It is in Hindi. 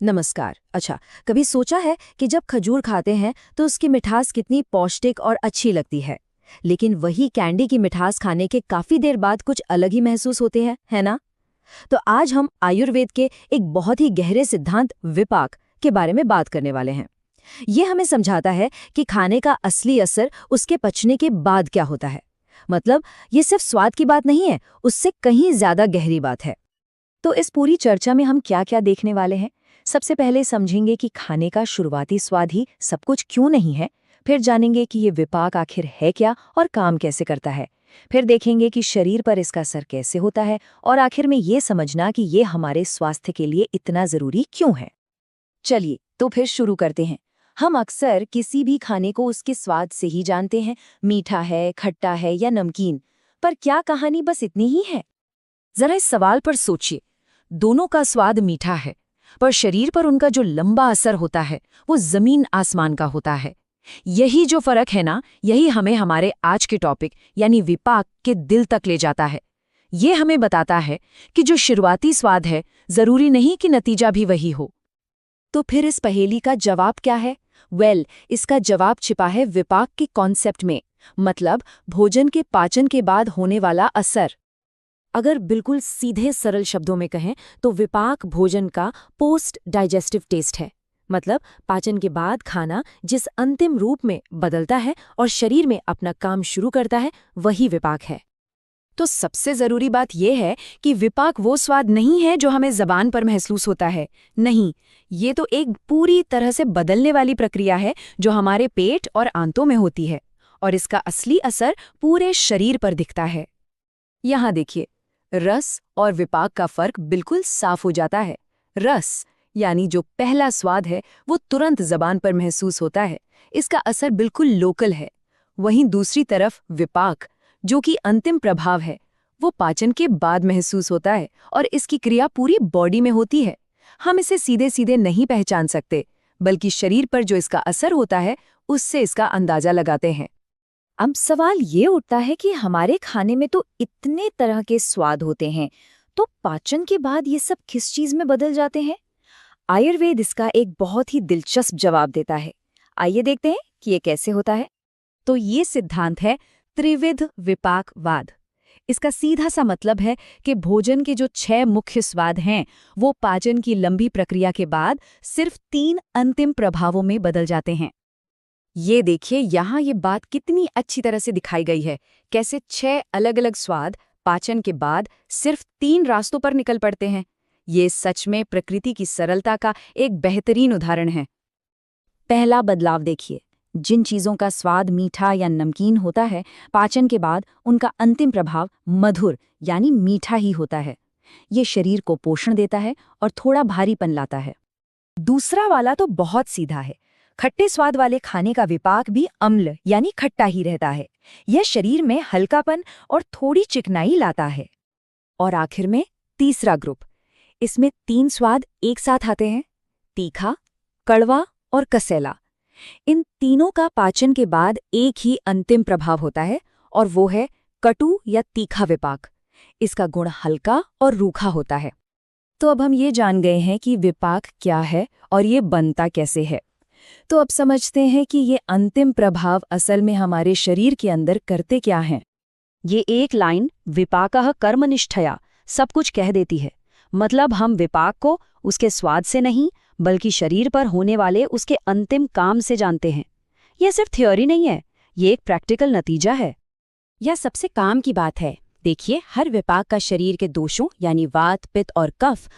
नमस्कार। अच्छा, कभी सोचा है कि जब खजूर खाते हैं तो उसकी मिठास कितनी पौष्टिक और अच्छी लगती है, लेकिन वही कैंडी की मिठास खाने के काफी देर बाद कुछ अलग ही महसूस होते हैं, है ना? तो आज हम आयुर्वेद के एक बहुत ही गहरे सिद्धांत विपाक के बारे में बात करने वाले हैं। ये हमें समझाता है कि खाने का असली असर उसके पचने के बाद क्या होता है। मतलब ये सिर्फ स्वाद की बात नहीं है, उससे कहीं ज्यादा गहरी बात है। तो इस पूरी चर्चा में हम क्या क्या देखने वाले हैं? सबसे पहले समझेंगे कि खाने का शुरुआती स्वाद ही सब कुछ क्यों नहीं है। फिर जानेंगे कि ये विपाक आखिर है क्या और काम कैसे करता है। फिर देखेंगे कि शरीर पर इसका असर कैसे होता है, और आखिर में ये समझना कि ये हमारे स्वास्थ्य के लिए इतना जरूरी क्यों है। चलिए तो फिर शुरू करते हैं। हम अक्सर किसी भी खाने को उसके स्वाद से ही जानते हैं, मीठा है, खट्टा है या नमकीन। पर क्या कहानी बस इतनी ही है? जरा इस सवाल पर सोचिए। दोनों का स्वाद मीठा है, पर शरीर पर उनका जो लंबा असर होता है वो जमीन आसमान का होता है। यही जो फर्क है ना, यही हमें हमारे आज के टॉपिक यानी विपाक के दिल तक ले जाता है। ये हमें बताता है कि जो शुरुआती स्वाद है, जरूरी नहीं कि नतीजा भी वही हो। तो फिर इस पहेली का जवाब क्या है? इसका जवाब छिपा है विपाक के कॉन्सेप्ट में, मतलब भोजन के पाचन के बाद होने वाला असर। अगर बिल्कुल सीधे सरल शब्दों में कहें तो विपाक भोजन का पोस्ट डाइजेस्टिव टेस्ट है। मतलब पाचन के बाद खाना जिस अंतिम रूप में बदलता है और शरीर में अपना काम शुरू करता है, वही विपाक है। तो सबसे जरूरी बात यह है कि विपाक वो स्वाद नहीं है जो हमें जबान पर महसूस होता है। नहीं, ये तो एक पूरी तरह से बदलने वाली प्रक्रिया है जो हमारे पेट और आंतों में होती है, और इसका असली असर पूरे शरीर पर दिखता है। यहाँ देखिए, रस और विपाक का फर्क बिल्कुल साफ हो जाता है। रस यानी जो पहला स्वाद है वो तुरंत जबान पर महसूस होता है, इसका असर बिल्कुल लोकल है। वहीं दूसरी तरफ विपाक, जो कि अंतिम प्रभाव है, वो पाचन के बाद महसूस होता है और इसकी क्रिया पूरी बॉडी में होती है। हम इसे सीधे सीधे नहीं पहचान सकते, बल्कि शरीर पर जो इसका असर होता है उससे इसका अंदाजा लगाते हैं। अब सवाल ये उठता है कि हमारे खाने में तो इतने तरह के स्वाद होते हैं, तो पाचन के बाद ये सब किस चीज में बदल जाते हैं? आयुर्वेद इसका एक बहुत ही दिलचस्प जवाब देता है। आइए देखते हैं कि ये कैसे होता है। तो ये सिद्धांत है त्रिविध विपाकवाद। इसका सीधा सा मतलब है कि भोजन के जो 6 मुख्य स्वाद हैं, वो पाचन की लंबी प्रक्रिया के बाद सिर्फ 3 अंतिम प्रभावों में बदल जाते हैं। ये देखिए, यहाँ ये बात कितनी अच्छी तरह से दिखाई गई है, कैसे 6 अलग अलग स्वाद पाचन के बाद सिर्फ 3 रास्तों पर निकल पड़ते हैं। ये सच में प्रकृति की सरलता का एक बेहतरीन उदाहरण है। पहला बदलाव देखिए, जिन चीजों का स्वाद मीठा या नमकीन होता है, पाचन के बाद उनका अंतिम प्रभाव मधुर यानी मीठा ही होता है। ये शरीर को पोषण देता है और थोड़ा भारीपन लाता है। दूसरा वाला तो बहुत सीधा है। खट्टे स्वाद वाले खाने का विपाक भी अम्ल यानी खट्टा ही रहता है। यह शरीर में हल्कापन और थोड़ी चिकनाई लाता है। और आखिर में तीसरा ग्रुप, इसमें 3 स्वाद एक साथ आते हैं, तीखा, कड़वा और कसैला। इन तीनों का पाचन के बाद एक ही अंतिम प्रभाव होता है, और वो है कटु या तीखा विपाक। इसका गुण हल्का और रूखा होता है। तो अब हम ये जान गए हैं कि विपाक क्या है और ये बनता कैसे है। तो अब समझते हैं कि ये अंतिम प्रभाव असल में हमारे शरीर के अंदर करते क्या हैं। ये एक लाइन विपाकः कर्मनिष्ठया सब कुछ कह देती है। मतलब हम विपाक को उसके स्वाद से नहीं, बल्कि शरीर पर होने वाले उसके अंतिम काम से जानते हैं। यह सिर्फ थ्योरी नहीं है, ये एक प्रैक्टिकल नतीजा है। यह सबसे काम की बात है। देखिए, हर विपाक का शरीर के दोषों यानी वात, पित्त और कफ